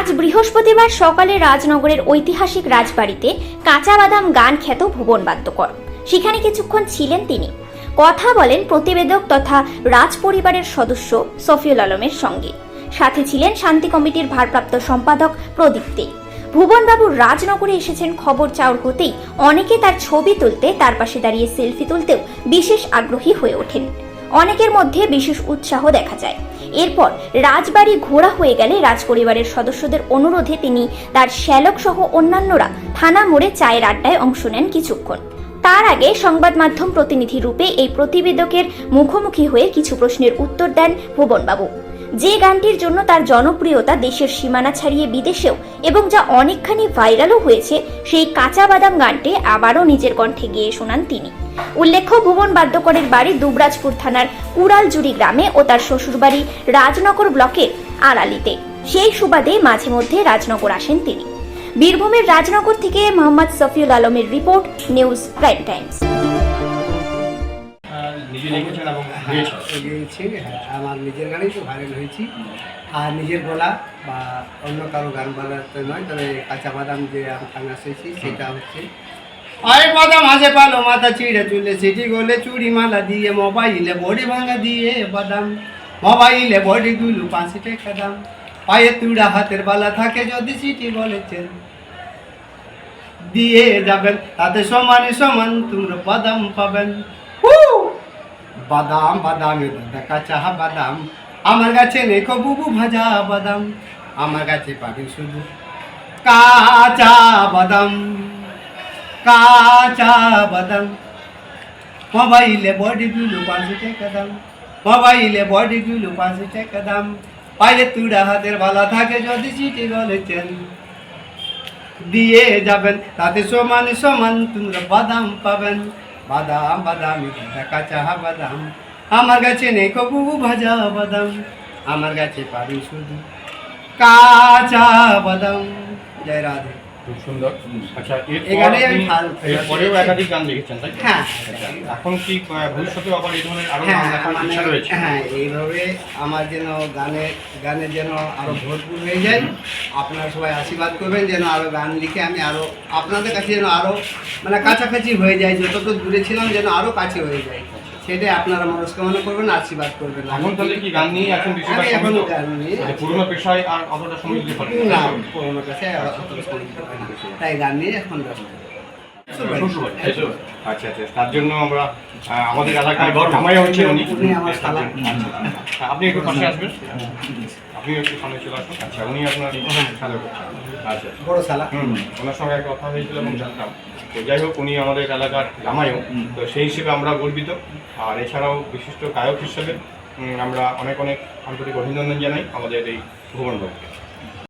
আজ বৃহস্পতিবার সকালে রাজনগরের ঐতিহাসিক রাজবাড়িতে কাঁচা বাদাম গান খ্যাত ভুবন বাদ্যকর সেখানে কিছুক্ষণ ছিলেন তিনি। কথা বলেন প্রতিবেদক তথা রাজ পরিবারের সদস্য সফিউল আলমের সঙ্গে। সাথে ছিলেন শান্তি কমিটির ভারপ্রাপ্ত সম্পাদক প্রদীপ দে। ভুবনবাবু রাজনগরে এসেছেন খবর চাউর হতেই অনেকে তার ছবি তুলতে, তার পাশে দাঁড়িয়ে সেলফি তুলতেও বিশেষ আগ্রহী হয়ে ওঠেন। অনেকের মধ্যে বিশেষ উৎসাহ দেখা যায়। এরপর রাজবাড়ি ঘোরা হয়ে গেলে রাজপরিবারের সদস্যদের অনুরোধে তিনি তার শ্যালক সহ অন্যান্যরা থানা মোড়ে চায়ের আড্ডায় অংশ নেন কিছুক্ষণ। তার আগে সংবাদ মাধ্যম প্রতিনিধি রূপে এই প্রতিবেদকের মুখোমুখি হয়ে কিছু প্রশ্নের উত্তর দেন ভুবনবাবু। যে গানটির জন্য তার জনপ্রিয়তা দেশের সীমানা ছাড়িয়ে বিদেশেও এবং যা অনেকখানি ভাইরালও হয়েছে, সেই কাঁচা বাদাম গানটি আবারও নিজের কণ্ঠে গেয়ে শোনান তিনি। উল্লেখ্য, ভুবন বাদ্যকরের বাড়ি দুবরাজপুর থানার কুড়ালজুড়ি গ্রামে ও তার শ্বশুরবাড়ি রাজনগর ব্লকের আড়ালিতে। সেই সুবাদে মাঝে মধ্যে রাজনগর আসেন তিনি। বীরভূমের রাজনগর থেকে মোহাম্মদ সফিউল আলমের রিপোর্ট, নিউজ প্রাইম টাইমস। আমার নিজের গানেই তো ভাইরাল হয়েছি, আর নিজের গলা বা অন্য কারো গান বলাতে নয়, তবে কাঁচা বাদাম যে আমি আসেছি সেটা হচ্ছে আরে বাদাম হাসে পালো মাথা চিড়ে চুলে সিটি গোলে চুড়ি মালা দিয়ে মোবাইলে বডি ভাঙা দিয়ে বাদাম মোবাইলে বডি গুলো 5 টাকা দাম পায়ে তুড়া হাতের বালা থাকে যদি সিটি বলেছেন দিয়ে যাবেন তাতে সমানে সমান তোমরা বাদাম পাবেন। বাদাম বাদামে দাদা কাঁচা বাদাম আমার কাছে নেই বুবু ভাজা বাদাম, আমার কাছে পাবেন শুধু কাঁচা বাদাম। কাঁচা বাদাম মোবাইলে বডিগুলো 5 টাকা দাম মোবাইলে বডিগুলো 5 টাকা দাম পায়ে তুড়া হাতের ভালা থাকে যদি চিঠি বলেছেন দিয়ে যাবেন তাতে সমান সমান তোমরা বাদাম পাবেন। বাদাম বাদামি দাদা কাঁচা বাদাম আমার কাছে নেই কবু ভাজা বাদাম, আমার কাছে পাবেন শুধু কাঁচা বাদাম। জয় রাধে। খুব সুন্দর। আচ্ছা, এখানে আমি এরপরেও একাধিক গান লিখেছেন, তাই? হ্যাঁ। এখন কি ভবিষ্যতে আবার এই ধরনের আরো গান লেখার ইচ্ছা রয়েছে? হ্যাঁ, এইভাবে আমার যেন গানের যেন আরো ভরপুর হয়ে যায়। আপনারা সবাই আশীর্বাদ করবেন যেন আরো গান লিখে আমি আরো আপনাদের কাছে যেন আরো মানে কাছাকাছি হয়ে যায়, যতটুকু দূরে ছিলাম যেন আরো কাছে হয়ে যায়, সেটাই আপনারা মনস্কামনা করবেন, আশীর্বাদ করবেন। এখন তাহলে কি গান নিয়ে এখন বেশিরভাগ এখন সময় গান নিয়ে পুরোনো পেশায় আর অতটা সময় দিতে পারেন না, পুরোনো কাছে তাই গান নিয়ে এখন ব্যস্ত। আচ্ছা আচ্ছা, তার জন্য আমরা আমাদের এলাকায় জামাই হচ্ছে উনি আমার শালা। আচ্ছা, আপনি একটু পাশে আসবেন, আপনি একটু সামনে চলে আসুন। আচ্ছা, উনি আপনার শালা করছেন। আচ্ছা, বড় শালা। ওনার সঙ্গে একটা কথা হয়েছিল এবং জানতাম। তো যাই হোক, উনি আমাদের এলাকার জামাইও, তো সেই হিসেবে আমরা গর্বিত। আর এছাড়াও বিশিষ্ট গায়ক হিসেবে আমরা অনেক অনেক আন্তরিক অভিনন্দন জানাই আমাদের এই ভুবনবাবুকে।